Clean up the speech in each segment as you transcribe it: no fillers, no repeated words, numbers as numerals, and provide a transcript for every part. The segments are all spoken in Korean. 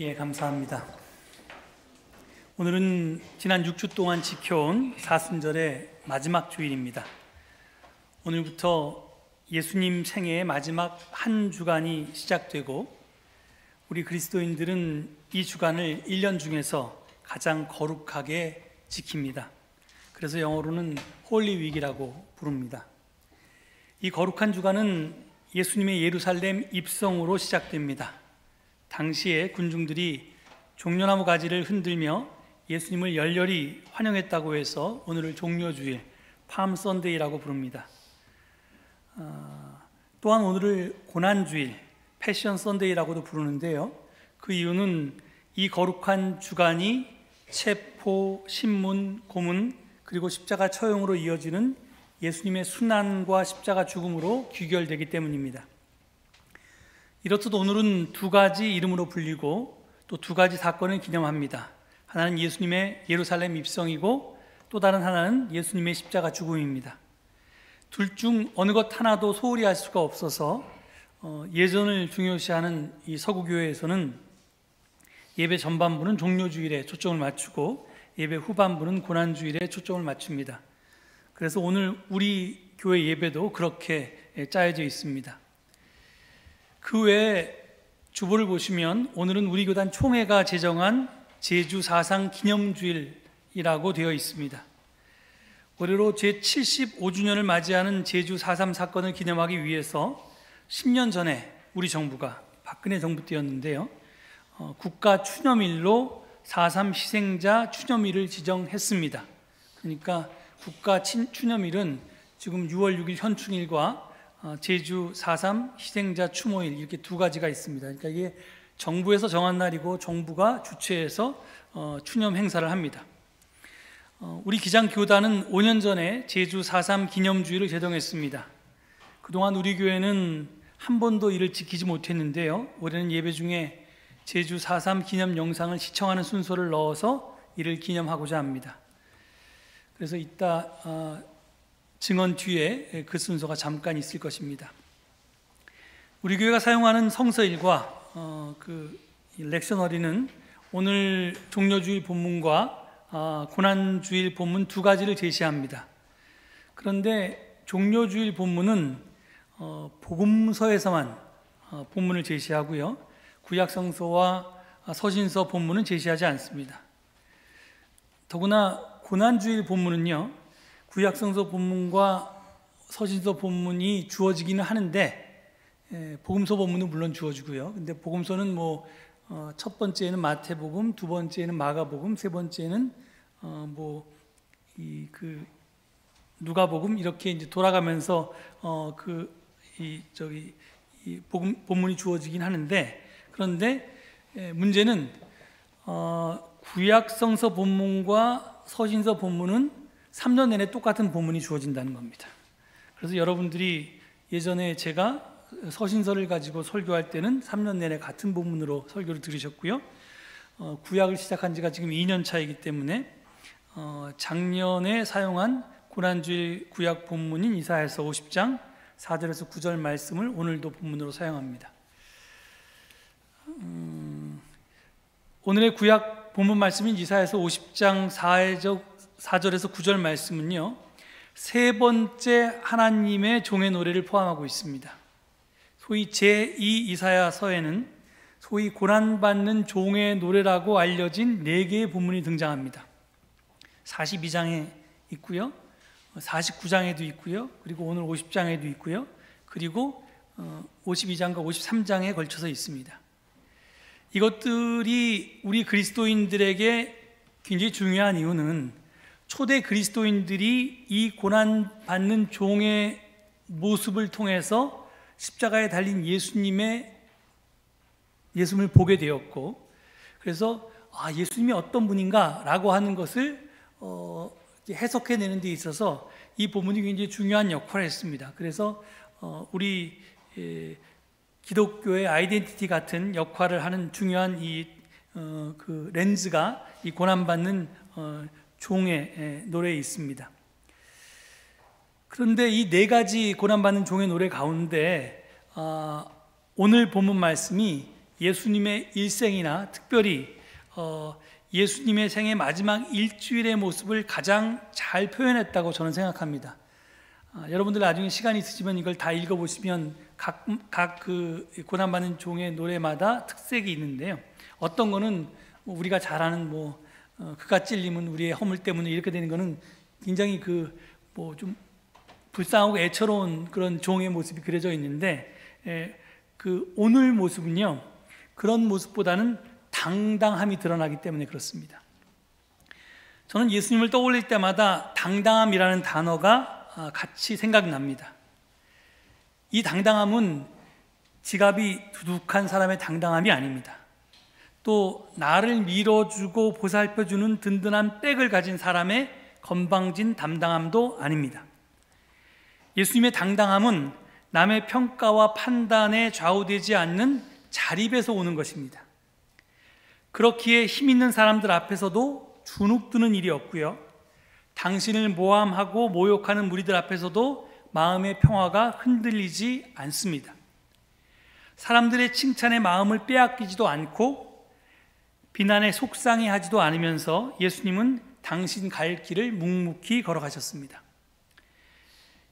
예, 감사합니다. 오늘은 지난 6주 동안 지켜온 사순절의 마지막 주일입니다. 오늘부터 예수님 생애의 마지막 한 주간이 시작되고 우리 그리스도인들은 이 주간을 1년 중에서 가장 거룩하게 지킵니다. 그래서 영어로는 홀리 윅이라고 부릅니다. 이 거룩한 주간은 예수님의 예루살렘 입성으로 시작됩니다. 당시에 군중들이 종려나무 가지를 흔들며 예수님을 열렬히 환영했다고 해서 오늘을 종려주일, 팜 선데이라고 부릅니다. 또한 오늘을 고난주일, 패션 선데이라고도 부르는데요. 그 이유는 이 거룩한 주간이 체포, 신문, 고문, 그리고 십자가 처형으로 이어지는 예수님의 순환과 십자가 죽음으로 귀결되기 때문입니다. 이렇듯 오늘은 두 가지 이름으로 불리고 또 두 가지 사건을 기념합니다. 하나는 예수님의 예루살렘 입성이고 또 다른 하나는 예수님의 십자가 죽음입니다. 둘 중 어느 것 하나도 소홀히 할 수가 없어서 예전을 중요시하는 이 서구교회에서는 예배 전반부는 종료주일에 초점을 맞추고 예배 후반부는 고난주일에 초점을 맞춥니다. 그래서 오늘 우리 교회 예배도 그렇게 짜여져 있습니다. 그 외에 주보를 보시면 오늘은 우리 교단 총회가 제정한 제주 4.3 기념주일이라고 되어 있습니다. 올해로 제75주년을 맞이하는 제주 4.3 사건을 기념하기 위해서 10년 전에 우리 정부가, 박근혜 정부 때였는데요, 국가 추념일로 4.3 희생자 추념일을 지정했습니다. 그러니까 국가 추념일은 지금 6월 6일 현충일과 제주 4.3 희생자 추모일 이렇게 두 가지가 있습니다. 그러니까 이게 정부에서 정한 날이고 정부가 주최해서 추념 행사를 합니다. 우리 기장교단은 5년 전에 제주 4.3 기념주일을 제정했습니다. 그동안 우리 교회는 한 번도 이를 지키지 못했는데요, 올해는 예배 중에 제주 4.3 기념 영상을 시청하는 순서를 넣어서 이를 기념하고자 합니다. 그래서 이따 증언 뒤에 그 순서가 잠깐 있을 것입니다. 우리 교회가 사용하는 성서일과 그 렉셔너리는 오늘 종려주일 본문과 고난주일 본문 두 가지를 제시합니다. 그런데 종려주일 본문은 복음서에서만 본문을 제시하고요, 구약성서와 서신서 본문은 제시하지 않습니다. 더구나 고난주일 본문은요, 구약성서 본문과 서신서 본문이 주어지기는 하는데 복음서 본문은 물론 주어지고요. 근데 복음서는 첫 번째는 마태복음, 두 번째는 마가복음, 세 번째는 누가복음 이렇게 이제 돌아가면서 본문이 주어지긴 하는데, 그런데 문제는 구약성서 본문과 서신서 본문은 3년 내내 똑같은 본문이 주어진다는 겁니다. 그래서 여러분들이 예전에 제가 서신서를 가지고 설교할 때는 3년 내내 같은 본문으로 설교를 들으셨고요, 구약을 시작한 지가 지금 2년 차이기 때문에 작년에 사용한 고난주일 구약 본문인 이사야서 50장 4절에서 9절 말씀을 오늘도 본문으로 사용합니다. 오늘의 구약 본문 말씀인 이사야서 50장 4절에서 9절 말씀은요, 세 번째 하나님의 종의 노래를 포함하고 있습니다. 소위 제2 이사야서에는 소위 고난받는 종의 노래라고 알려진 4개의 본문이 등장합니다. 42장에 있고요, 49장에도 있고요, 그리고 오늘 50장에도 있고요, 그리고 52장과 53장에 걸쳐서 있습니다. 이것들이 우리 그리스도인들에게 굉장히 중요한 이유는 초대 그리스도인들이 이 고난받는 종의 모습을 통해서 십자가에 달린 예수님을 보게 되었고, 그래서 예수님이 어떤 분인가 라고 하는 것을 해석해내는 데 있어서 이 본문이 굉장히 중요한 역할을 했습니다. 그래서 우리 기독교의 아이덴티티 같은 역할을 하는 중요한 그 렌즈가 이 고난받는 종의 노래에 있습니다. 그런데 이 4가지 고난받는 종의 노래 가운데 오늘 본문 말씀이 예수님의 일생이나 특별히 예수님의 생애 마지막 일주일의 모습을 가장 잘 표현했다고 저는 생각합니다. 여러분들 나중에 시간이 있으시면 이걸 다 읽어보시면 각 그 고난받는 종의 노래마다 특색이 있는데요. 어떤 거는 우리가 잘 아는 그가 찔림은 우리의 허물 때문에 이렇게 되는 거는 굉장히 좀 불쌍하고 애처로운 그런 종의 모습이 그려져 있는데, 오늘 모습은요 그런 모습보다는 당당함이 드러나기 때문에 그렇습니다. 저는 예수님을 떠올릴 때마다 당당함이라는 단어가 같이 생각납니다. 이 당당함은 지갑이 두둑한 사람의 당당함이 아닙니다. 또 나를 밀어주고 보살펴주는 든든한 백을 가진 사람의 건방진 담당함도 아닙니다. 예수님의 당당함은 남의 평가와 판단에 좌우되지 않는 자립에서 오는 것입니다. 그렇기에 힘 있는 사람들 앞에서도 주눅드는 일이 없고요, 당신을 모함하고 모욕하는 무리들 앞에서도 마음의 평화가 흔들리지 않습니다. 사람들의 칭찬에 마음을 빼앗기지도 않고 비난에 속상해하지도 않으면서 예수님은 당신 갈 길을 묵묵히 걸어가셨습니다.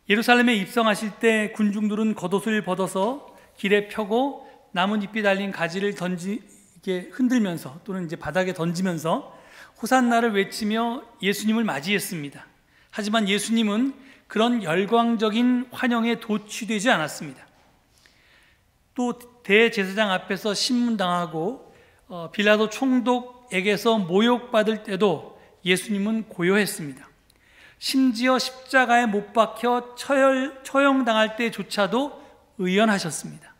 예루살렘에 입성하실 때 군중들은 겉옷을 벗어서 길에 펴고 나뭇잎이 달린 가지를 이렇게 흔들면서 또는 이제 바닥에 던지면서 호산나를 외치며 예수님을 맞이했습니다. 하지만 예수님은 그런 열광적인 환영에 도취되지 않았습니다. 또 대제사장 앞에서 신문당하고 빌라도 총독에게서 모욕받을 때도 예수님은 고요했습니다. 심지어 십자가에 못 박혀 처형당할 때조차도 의연하셨습니다.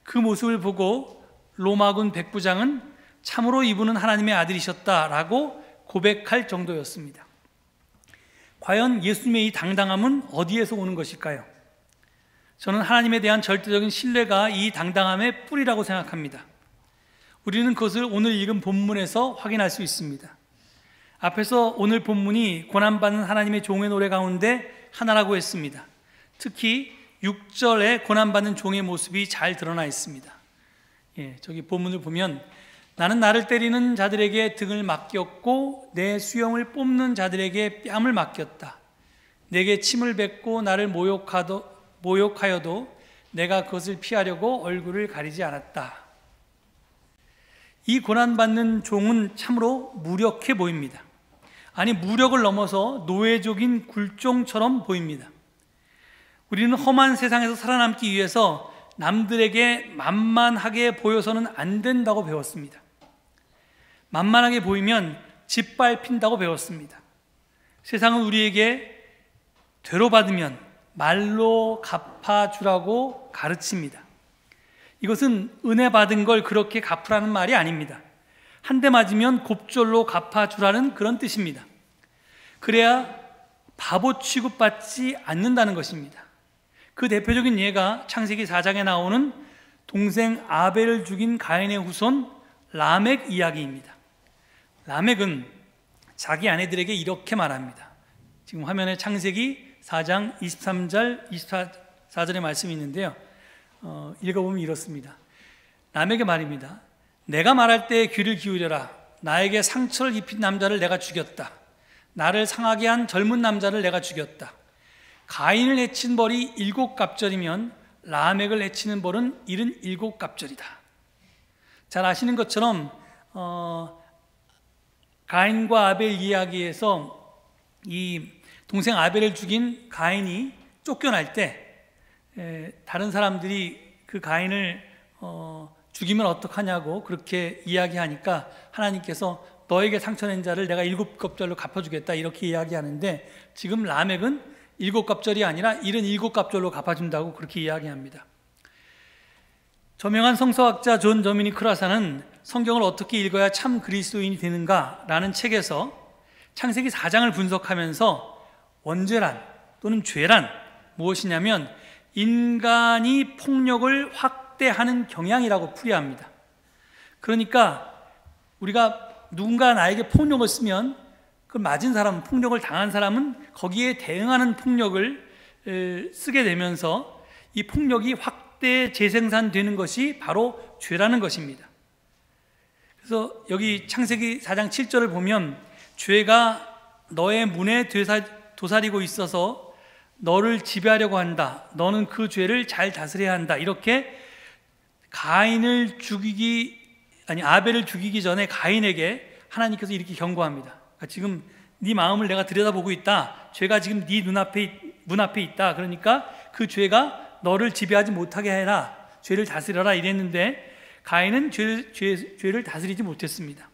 그 모습을 보고 로마군 백부장은 참으로 이분은 하나님의 아들이셨다라고 고백할 정도였습니다. 과연 예수님의 이 당당함은 어디에서 오는 것일까요? 저는 하나님에 대한 절대적인 신뢰가 이 당당함의 뿌리라고 생각합니다. 우리는 그것을 오늘 읽은 본문에서 확인할 수 있습니다. 앞에서 오늘 본문이 고난받는 하나님의 종의 노래 가운데 하나라고 했습니다. 특히 6절에 고난받는 종의 모습이 잘 드러나 있습니다. 저기 본문을 보면 나는 나를 때리는 자들에게 등을 맡겼고 내 수염을 뽑는 자들에게 뺨을 맡겼다. 내게 침을 뱉고 나를 모욕하여도 내가 그것을 피하려고 얼굴을 가리지 않았다. 이 고난받는 종은 참으로 무력해 보입니다. 아니, 무력을 넘어서 노예적인 굴종처럼 보입니다. 우리는 험한 세상에서 살아남기 위해서 남들에게 만만하게 보여서는 안 된다고 배웠습니다. 만만하게 보이면 짓밟힌다고 배웠습니다. 세상은 우리에게 되로받으면 말로 갚아주라고 가르칩니다. 이것은 은혜 받은 걸 그렇게 갚으라는 말이 아닙니다. 한 대 맞으면 곱절로 갚아주라는 그런 뜻입니다. 그래야 바보 취급받지 않는다는 것입니다. 그 대표적인 예가 창세기 4장에 나오는 동생 아벨을 죽인 가인의 후손 라멕 이야기입니다. 라멕은 자기 아내들에게 이렇게 말합니다. 지금 화면에 창세기 4장 23절, 24절의 말씀이 있는데요. 읽어보면 이렇습니다. 라멕의 말입니다. 내가 말할 때 귀를 기울여라. 나에게 상처를 입힌 남자를 내가 죽였다. 나를 상하게 한 젊은 남자를 내가 죽였다. 가인을 해친 벌이 7갑절이면 라멕을 해치는 벌은 77갑절이다. 잘 아시는 것처럼 가인과 아벨 이야기에서 이 동생 아벨을 죽인 가인이 쫓겨날 때 다른 사람들이 그 가인을 죽이면 어떡하냐고 그렇게 이야기하니까 하나님께서 너에게 상처낸 자를 내가 7갑절로 갚아주겠다 이렇게 이야기하는데, 지금 라멕은 7갑절이 아니라 77갑절로 갚아준다고 그렇게 이야기합니다. 저명한 성서학자 존 더미닉 크라사는 성경을 어떻게 읽어야 참 그리스도인이 되는가 라는 책에서 창세기 4장을 분석하면서 원죄란 또는 죄란 무엇이냐면 인간이 폭력을 확대하는 경향이라고 풀이합니다. 그러니까 우리가 누군가 나에게 폭력을 쓰면 그 맞은 사람, 폭력을 당한 사람은 거기에 대응하는 폭력을 쓰게 되면서 이 폭력이 확대 재생산되는 것이 바로 죄라는 것입니다. 그래서 여기 창세기 4장 7절을 보면 죄가 너의 문에 도사리고 있어서 너를 지배하려고 한다. 너는 그 죄를 잘 다스려야 한다. 이렇게 아벨을 죽이기 전에 가인에게 하나님께서 이렇게 경고합니다. 그러니까 지금 네 마음을 내가 들여다보고 있다. 죄가 지금 네 문 앞에 있다. 그러니까 그 죄가 너를 지배하지 못하게 해라. 죄를 다스려라 이랬는데 가인은 죄를 다스리지 못했습니다.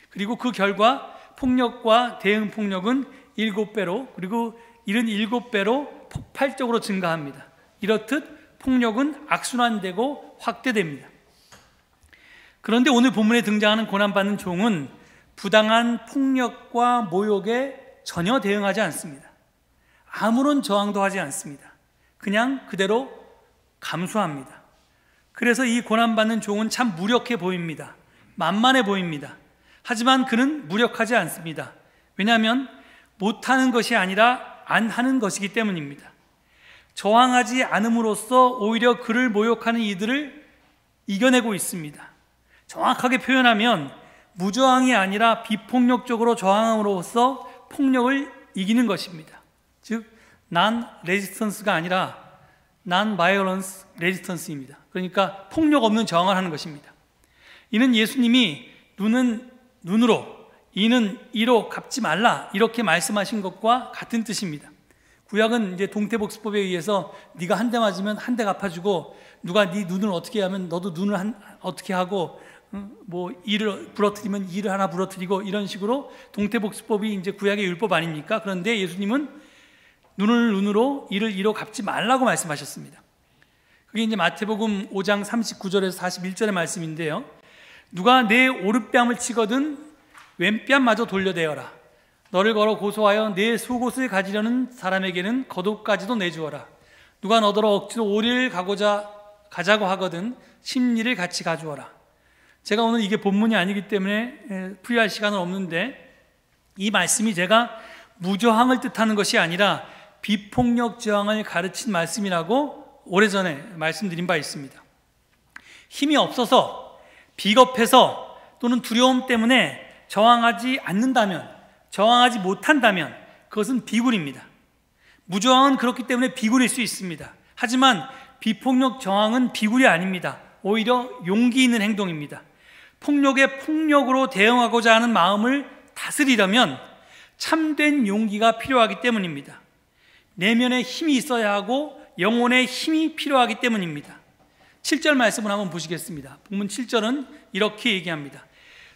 그리고 그 결과 폭력과 대응 폭력은 7배로, 그리고 77배로 폭발적으로 증가합니다. 이렇듯 폭력은 악순환되고 확대됩니다. 그런데 오늘 본문에 등장하는 고난받는 종은 부당한 폭력과 모욕에 전혀 대응하지 않습니다. 아무런 저항도 하지 않습니다. 그냥 그대로 감수합니다. 그래서 이 고난받는 종은 참 무력해 보입니다. 만만해 보입니다. 하지만 그는 무력하지 않습니다. 왜냐하면 못하는 것이 아니라 안 하는 것이기 때문입니다. 저항하지 않음으로써 오히려 그를 모욕하는 이들을 이겨내고 있습니다. 정확하게 표현하면 무저항이 아니라 비폭력적으로 저항함으로써 폭력을 이기는 것입니다. 즉 non-resistance가 아니라 non-violence resistance입니다. 그러니까 폭력 없는 저항을 하는 것입니다. 이는 예수님이 눈은 눈으로, 이는 이로 갚지 말라 이렇게 말씀하신 것과 같은 뜻입니다. 구약은 이제 동태복수법에 의해서 네가 한 대 맞으면 한 대 갚아주고, 누가 네 눈을 어떻게 하면 너도 눈을 어떻게 하고, 뭐 이를 부러뜨리면 이를 하나 부러뜨리고, 이런 식으로 동태복수법이 이제 구약의 율법 아닙니까? 그런데 예수님은 눈을 눈으로, 이를 이로 갚지 말라고 말씀하셨습니다. 그게 이제 마태복음 5장 39절에서 41절의 말씀인데요. 누가 내 오른뺨을 치거든 왼뺨마저 돌려대어라. 너를 걸어 고소하여 내 속옷을 가지려는 사람에게는 겉옷까지도 내주어라. 누가 너더러 억지로 오리를 가자고 하거든 심리를 같이 가주어라. 제가 오늘 이게 본문이 아니기 때문에 풀이할 시간은 없는데, 이 말씀이 제가 무저항을 뜻하는 것이 아니라 비폭력 저항을 가르친 말씀이라고 오래전에 말씀드린 바 있습니다. 힘이 없어서, 비겁해서, 또는 두려움 때문에 저항하지 않는다면, 저항하지 못한다면 그것은 비굴입니다. 무저항은 그렇기 때문에 비굴일 수 있습니다. 하지만 비폭력 저항은 비굴이 아닙니다. 오히려 용기 있는 행동입니다. 폭력에 폭력으로 대응하고자 하는 마음을 다스리려면 참된 용기가 필요하기 때문입니다. 내면에 힘이 있어야 하고 영혼에 힘이 필요하기 때문입니다. 7절 말씀을 한번 보시겠습니다. 본문 7절은 이렇게 얘기합니다.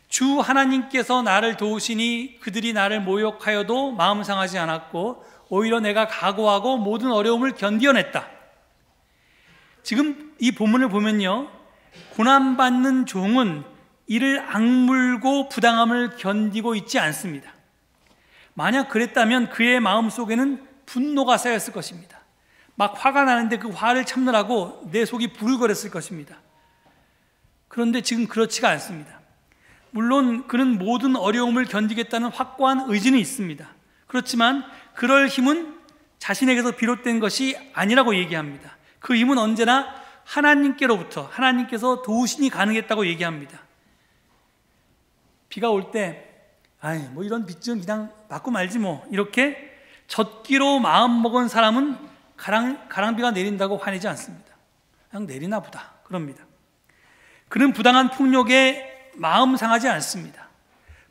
주 하나님께서 나를 도우시니 그들이 나를 모욕하여도 마음 상하지 않았고 오히려 내가 각오하고 모든 어려움을 견디어냈다. 지금 이 본문을 보면요, 고난받는 종은 이를 악물고 부당함을 견디고 있지 않습니다. 만약 그랬다면 그의 마음속에는 분노가 쌓였을 것입니다. 막 화가 나는데 그 화를 참느라고 내 속이 부글거렸을 것입니다. 그런데 지금 그렇지가 않습니다. 물론 그는 모든 어려움을 견디겠다는 확고한 의지는 있습니다. 그렇지만 그럴 힘은 자신에게서 비롯된 것이 아니라고 얘기합니다. 그 힘은 언제나 하나님께로부터, 하나님께서 도우시니 가능했다고 얘기합니다. 비가 올 때 뭐 이런 비 좀 그냥 맞고 말지 뭐, 이렇게 젖기로 마음먹은 사람은 가랑비가 내린다고 화내지 않습니다. 그냥 내리나 보다 그럽니다. 그는 부당한 폭력에 마음 상하지 않습니다.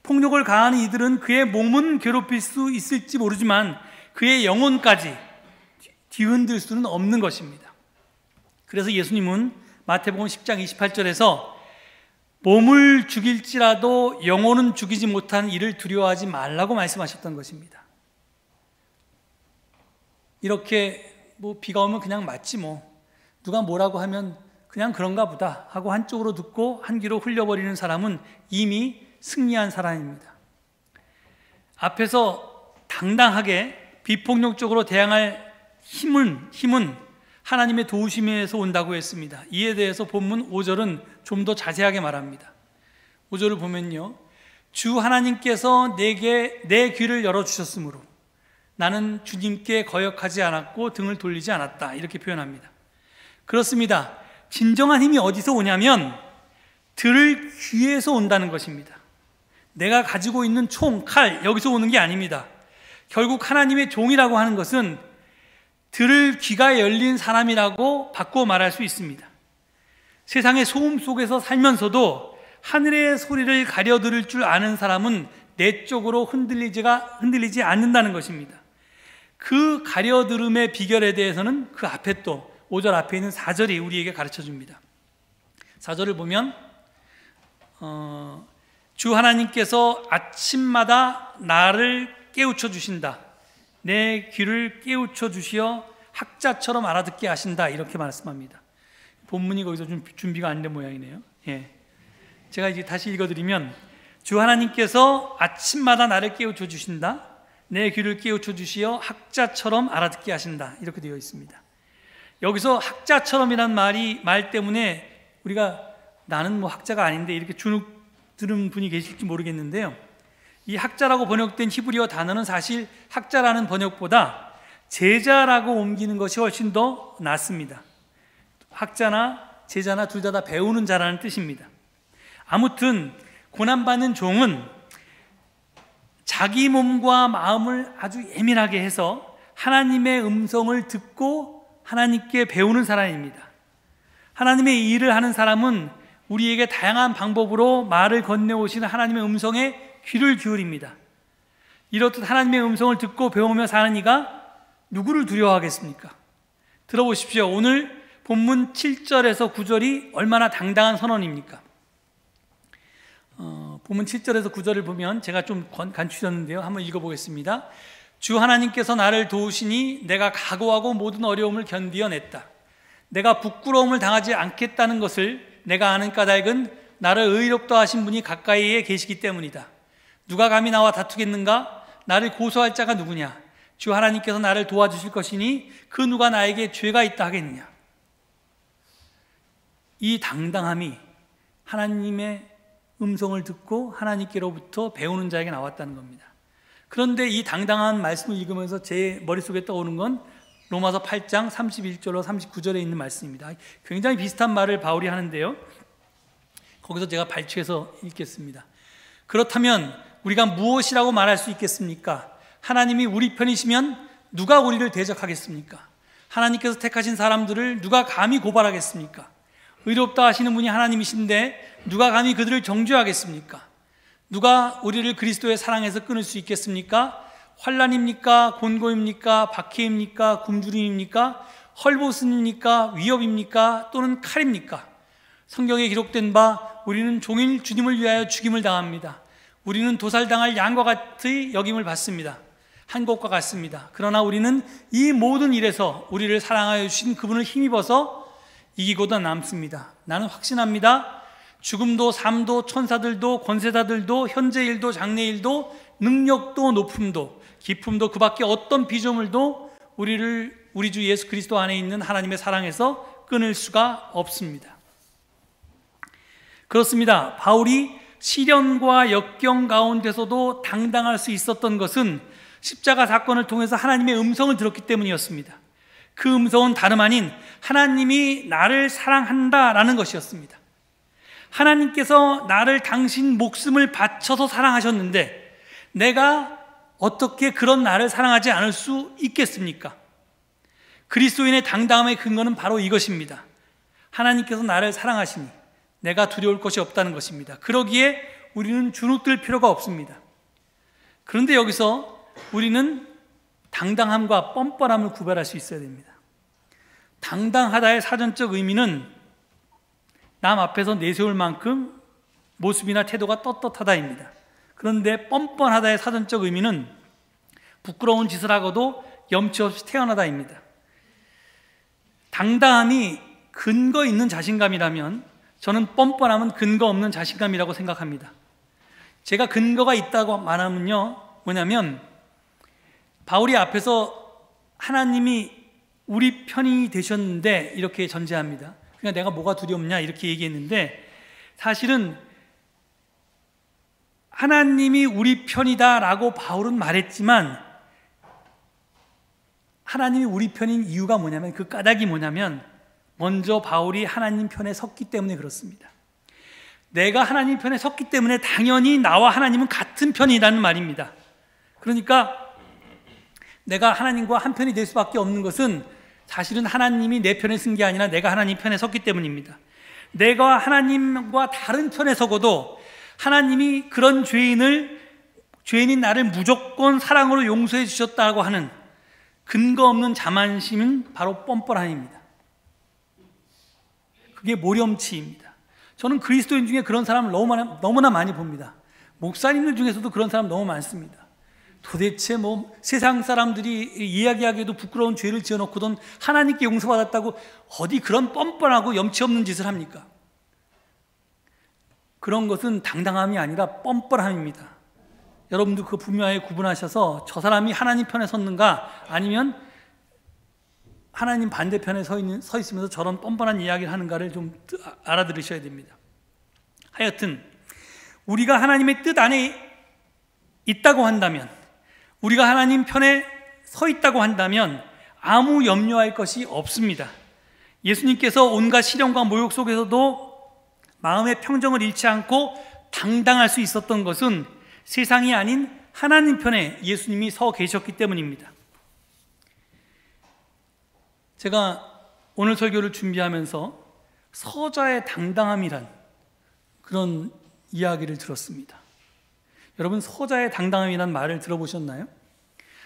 폭력을 가하는 이들은 그의 몸은 괴롭힐 수 있을지 모르지만 그의 영혼까지 뒤흔들 수는 없는 것입니다. 그래서 예수님은 마태복음 10장 28절에서 몸을 죽일지라도 영혼은 죽이지 못한 이를 두려워하지 말라고 말씀하셨던 것입니다. 이렇게 뭐 비가 오면 그냥 맞지 뭐, 누가 뭐라고 하면 그냥 그런가 보다 하고 한쪽으로 듣고 한 귀로 흘려버리는 사람은 이미 승리한 사람입니다. 앞에서 당당하게 비폭력적으로 대항할 힘은 하나님의 도우심에서 온다고 했습니다. 이에 대해서 본문 5절은 좀 더 자세하게 말합니다. 5절을 보면요, 주 하나님께서 내게 내 귀를 열어주셨으므로 나는 주님께 거역하지 않았고 등을 돌리지 않았다, 이렇게 표현합니다. 그렇습니다. 진정한 힘이 어디서 오냐면 들을 귀에서 온다는 것입니다. 내가 가지고 있는 총, 칼, 여기서 오는 게 아닙니다. 결국 하나님의 종이라고 하는 것은 들을 귀가 열린 사람이라고 바꾸어 말할 수 있습니다. 세상의 소음 속에서 살면서도 하늘의 소리를 가려 들을 줄 아는 사람은 내적으로 흔들리지 않는다는 것입니다. 그 가려 들음의 비결에 대해서는 그 앞에 또 5절 앞에 있는 4절이 우리에게 가르쳐 줍니다. 4절을 보면 주 하나님께서 아침마다 나를 깨우쳐 주신다. 내 귀를 깨우쳐 주시어 학자처럼 알아듣게 하신다. 이렇게 말씀합니다. 본문이 거기서 좀 준비가 안 된 모양이네요. 예. 제가 이제 다시 읽어드리면 주 하나님께서 아침마다 나를 깨우쳐 주신다. 내 귀를 깨우쳐 주시어 학자처럼 알아듣게 하신다. 이렇게 되어 있습니다. 여기서 학자처럼이란 말 때문에 우리가 나는 뭐 학자가 아닌데 이렇게 주눅 들은 분이 계실지 모르겠는데요. 이 학자라고 번역된 히브리어 단어는 사실 학자라는 번역보다 제자라고 옮기는 것이 훨씬 더 낫습니다. 학자나 제자나 둘 다 배우는 자라는 뜻입니다. 아무튼 고난받는 종은 자기 몸과 마음을 아주 예민하게 해서 하나님의 음성을 듣고 하나님께 배우는 사람입니다. 하나님의 일을 하는 사람은 우리에게 다양한 방법으로 말을 건네오시는 하나님의 음성에 귀를 기울입니다. 이렇듯 하나님의 음성을 듣고 배우며 사는 이가 누구를 두려워하겠습니까? 들어보십시오. 오늘 본문 7절에서 9절이 얼마나 당당한 선언입니까? 본문 7절에서 9절을 보면 제가 좀 간추렸는데요. 한번 읽어보겠습니다. 주 하나님께서 나를 도우시니 내가 각오하고 모든 어려움을 견디어냈다. 내가 부끄러움을 당하지 않겠다는 것을 내가 아는 까닭은 나를 의롭다 하신 분이 가까이에 계시기 때문이다. 누가 감히 나와 다투겠는가? 나를 고소할 자가 누구냐? 주 하나님께서 나를 도와주실 것이니 그 누가 나에게 죄가 있다 하겠느냐? 이 당당함이 하나님의 음성을 듣고 하나님께로부터 배우는 자에게 나왔다는 겁니다. 그런데 이 당당한 말씀을 읽으면서 제 머릿속에 떠오르는 건 로마서 8장 31절로 39절에 있는 말씀입니다. 굉장히 비슷한 말을 바울이 하는데요. 거기서 제가 발췌해서 읽겠습니다. 그렇다면 우리가 무엇이라고 말할 수 있겠습니까? 하나님이 우리 편이시면 누가 우리를 대적하겠습니까? 하나님께서 택하신 사람들을 누가 감히 고발하겠습니까? 의롭다 하시는 분이 하나님이신데 누가 감히 그들을 정죄하겠습니까? 누가 우리를 그리스도의 사랑에서 끊을 수 있겠습니까? 환난입니까? 곤고입니까? 박해입니까? 굶주림입니까? 헐벗음입니까? 위협입니까? 또는 칼입니까? 성경에 기록된 바 우리는 종일 주님을 위하여 죽임을 당합니다. 우리는 도살당할 양과 같이 여김을 받습니다. 한 것과 같습니다. 그러나 우리는 이 모든 일에서 우리를 사랑하여 주신 그분을 힘입어서 이기고도 남습니다. 나는 확신합니다. 죽음도 삶도 천사들도 권세자들도 현재일도 장래일도 능력도 높음도 기품도 그 밖에 어떤 피조물도 우리 주 예수 그리스도 안에 있는 하나님의 사랑에서 끊을 수가 없습니다. 그렇습니다. 바울이 시련과 역경 가운데서도 당당할 수 있었던 것은 십자가 사건을 통해서 하나님의 음성을 들었기 때문이었습니다. 그 음성은 다름 아닌 하나님이 나를 사랑한다라는 것이었습니다. 하나님께서 나를 당신 목숨을 바쳐서 사랑하셨는데 내가 어떻게 그런 나를 사랑하지 않을 수 있겠습니까? 그리스도인의 당당함의 근거는 바로 이것입니다. 하나님께서 나를 사랑하시니 내가 두려울 것이 없다는 것입니다. 그러기에 우리는 주눅들 필요가 없습니다. 그런데 여기서 우리는 당당함과 뻔뻔함을 구별할 수 있어야 됩니다. 당당하다의 사전적 의미는 남 앞에서 내세울 만큼 모습이나 태도가 떳떳하다입니다. 그런데 뻔뻔하다의 사전적 의미는 부끄러운 짓을 하고도 염치 없이 태어나다입니다. 당당함이 근거 있는 자신감이라면 저는 뻔뻔함은 근거 없는 자신감이라고 생각합니다. 제가 근거가 있다고 말하면요, 뭐냐면 바울이 앞에서 하나님이 우리 편이 되셨는데 이렇게 전제합니다. 그러니까 내가 뭐가 두렵냐 이렇게 얘기했는데 사실은 하나님이 우리 편이다라고 바울은 말했지만 하나님이 우리 편인 이유가 뭐냐면 그 까닭이 뭐냐면 먼저 바울이 하나님 편에 섰기 때문에 그렇습니다. 내가 하나님 편에 섰기 때문에 당연히 나와 하나님은 같은 편이라는 말입니다. 그러니까 내가 하나님과 한 편이 될 수밖에 없는 것은 사실은 하나님이 내 편에 쓴 게 아니라 내가 하나님 편에 섰기 때문입니다. 내가 하나님과 다른 편에 서고도 하나님이 그런 죄인인 나를 무조건 사랑으로 용서해 주셨다고 하는 근거 없는 자만심은 바로 뻔뻔함입니다. 그게 모렴치입니다. 저는 그리스도인 중에 그런 사람을 너무나 많이 봅니다. 목사님들 중에서도 그런 사람 너무 많습니다. 도대체 세상 사람들이 이야기하기에도 부끄러운 죄를 지어놓고든 하나님께 용서받았다고 어디 그런 뻔뻔하고 염치 없는 짓을 합니까? 그런 것은 당당함이 아니라 뻔뻔함입니다. 여러분도 그 분명하게 구분하셔서 저 사람이 하나님 편에 섰는가 아니면 하나님 반대편에 서 있으면서 저런 뻔뻔한 이야기를 하는가를 좀 알아들으셔야 됩니다. 하여튼 우리가 하나님의 뜻 안에 있다고 한다면, 우리가 하나님 편에 서 있다고 한다면 아무 염려할 것이 없습니다. 예수님께서 온갖 시련과 모욕 속에서도 마음의 평정을 잃지 않고 당당할 수 있었던 것은 세상이 아닌 하나님 편에 예수님이 서 계셨기 때문입니다. 제가 오늘 설교를 준비하면서 서자의 당당함이란 그런 이야기를 들었습니다. 여러분, 서자의 당당함이란 말을 들어보셨나요?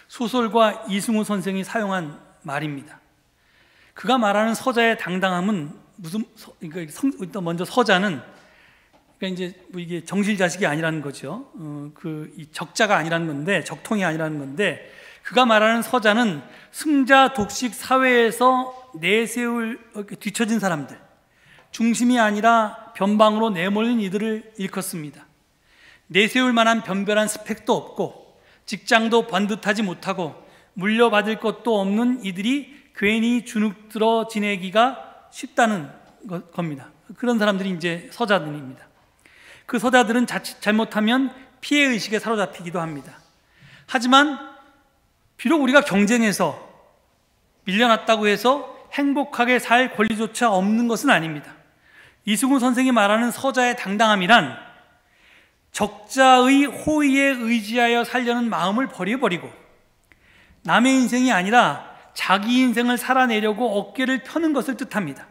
소설가 이승우 선생이 사용한 말입니다. 그가 말하는 서자의 당당함은 먼저 서자는 이제 이게 정실자식이 아니라는 거죠. 이 적자가 아니라는 건데, 적통이 아니라는 건데, 그가 말하는 서자는 승자 독식 사회에서 내세울 뒤처진 사람들, 중심이 아니라 변방으로 내몰린 이들을 일컫습니다. 내세울 만한 변별한 스펙도 없고 직장도 번듯하지 못하고 물려받을 것도 없는 이들이 괜히 주눅들어 지내기가 쉽다는 겁니다. 그런 사람들이 이제 서자들입니다. 그 서자들은 자칫 잘못하면 피해의식에 사로잡히기도 합니다. 하지만 비록 우리가 경쟁해서 밀려났다고 해서 행복하게 살 권리조차 없는 것은 아닙니다. 이승우 선생이 말하는 서자의 당당함이란 적자의 호의에 의지하여 살려는 마음을 버려버리고 남의 인생이 아니라 자기 인생을 살아내려고 어깨를 펴는 것을 뜻합니다.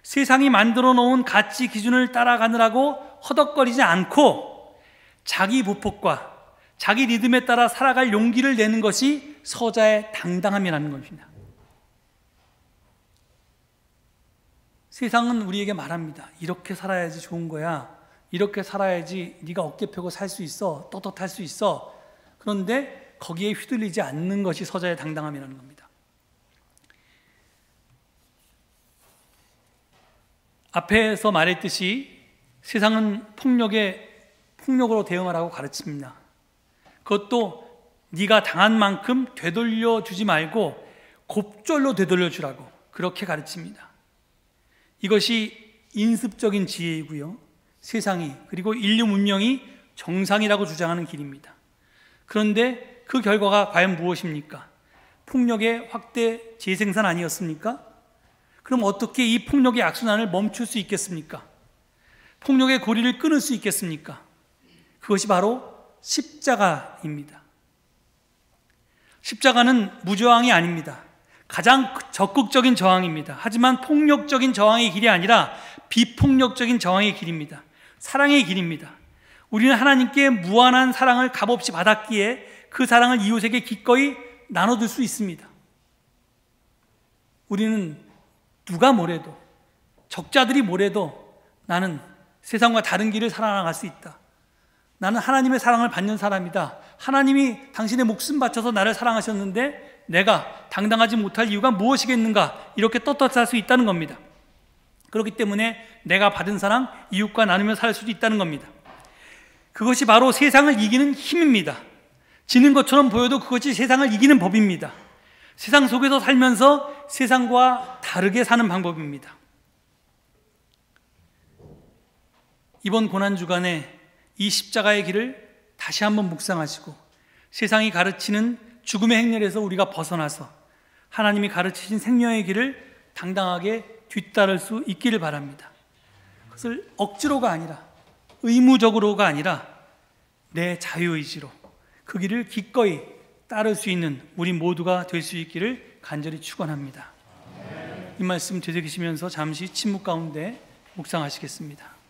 세상이 만들어 놓은 가치 기준을 따라가느라고 허덕거리지 않고 자기 보폭과 자기 리듬에 따라 살아갈 용기를 내는 것이 서자의 당당함이라는 것입니다. 세상은 우리에게 말합니다. 이렇게 살아야지 좋은 거야. 이렇게 살아야지 네가 어깨 펴고 살 수 있어. 떳떳할 수 있어. 그런데 거기에 휘둘리지 않는 것이 서자의 당당함이라는 겁니다. 앞에서 말했듯이 세상은 폭력으로 대응하라고 가르칩니다. 그것도 네가 당한 만큼 되돌려 주지 말고 곱절로 되돌려 주라고 그렇게 가르칩니다. 이것이 인습적인 지혜이고요. 세상이 그리고 인류 문명이 정상이라고 주장하는 길입니다. 그런데 그 결과가 과연 무엇입니까? 폭력의 확대 재생산 아니었습니까? 그럼 어떻게 이 폭력의 악순환을 멈출 수 있겠습니까? 폭력의 고리를 끊을 수 있겠습니까? 그것이 바로 십자가입니다. 십자가는 무저항이 아닙니다. 가장 적극적인 저항입니다. 하지만 폭력적인 저항의 길이 아니라 비폭력적인 저항의 길입니다. 사랑의 길입니다. 우리는 하나님께 무한한 사랑을 값없이 받았기에 그 사랑을 이웃에게 기꺼이 나눠줄 수 있습니다. 우리는 누가 뭐래도, 적자들이 뭐래도 나는 세상과 다른 길을 살아나갈 수 있다. 나는 하나님의 사랑을 받는 사람이다. 하나님이 당신의 목숨 바쳐서 나를 사랑하셨는데 내가 당당하지 못할 이유가 무엇이겠는가? 이렇게 떳떳할 수 있다는 겁니다. 그렇기 때문에 내가 받은 사랑, 이웃과 나누며 살 수도 있다는 겁니다. 그것이 바로 세상을 이기는 힘입니다. 지는 것처럼 보여도 그것이 세상을 이기는 법입니다. 세상 속에서 살면서 세상과 다르게 사는 방법입니다. 이번 고난주간에 이 십자가의 길을 다시 한번 묵상하시고 세상이 가르치는 죽음의 행렬에서 우리가 벗어나서 하나님이 가르치신 생명의 길을 당당하게 뒤따를 수 있기를 바랍니다. 그것을 억지로가 아니라, 의무적으로가 아니라 내 자유의지로 그 길을 기꺼이 따를 수 있는 우리 모두가 될 수 있기를 간절히 축원합니다. 이 말씀 되새기시면서 잠시 침묵 가운데 묵상하시겠습니다.